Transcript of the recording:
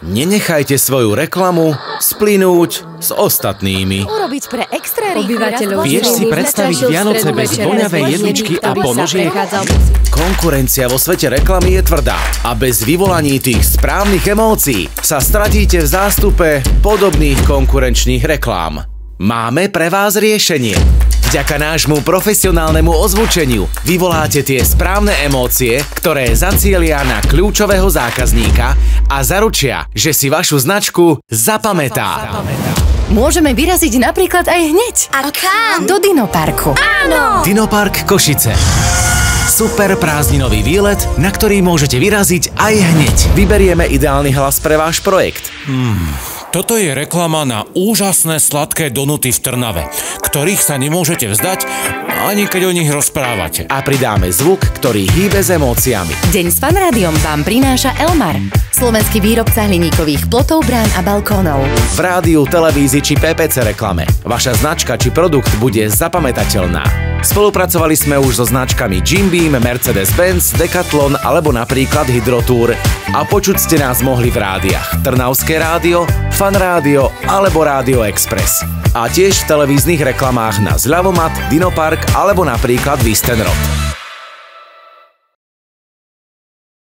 Nenechajte svoju reklamu splynúť s ostatnými. Urobiť pre extra Obyvateľov Vieš si predstaviť Vianoce bez voňavej jedličky a ponožiek? Konkurencia vo svete reklamy je tvrdá a bez vyvolaní tých správnych emócií sa stratíte v zástupe podobných konkurenčných reklám. Máme pre vás riešenie. Vďaka nášmu profesionálnemu ozvučeniu vyvoláte tie správne emócie, ktoré zacielia na kľúčového zákazníka a zaručia, že si vašu značku zapamätá. Môžeme vyraziť napríklad aj hneď. A kam? Do Dinoparku. Áno! Dinopark Košice. Super prázdninový výlet, na ktorý môžete vyraziť aj hneď. Vyberieme ideálny hlas pre váš projekt. Toto je reklama na úžasné sladké donuty v Trnave, ktorých sa nemôžete vzdať, ani keď o nich rozprávate. A pridáme zvuk, ktorý hýbe s emóciami. Deň s Fanrádiom vám prináša Elmar, slovenský výrobca hliníkových plotov, brán a balkónov. V rádiu, televízii či PPC reklame vaša značka či produkt bude zapamätateľná. Spolupracovali sme už so značkami Jim Beam, Mercedes-Benz, Decathlon alebo napríklad Hydrotour. A počuť ste nás mohli v rádiách Trnavské rádio, Fan rádio alebo Rádio Express. A tiež v televíznych reklamách na Zľavomat, Dinopark alebo napríklad Vistenrod.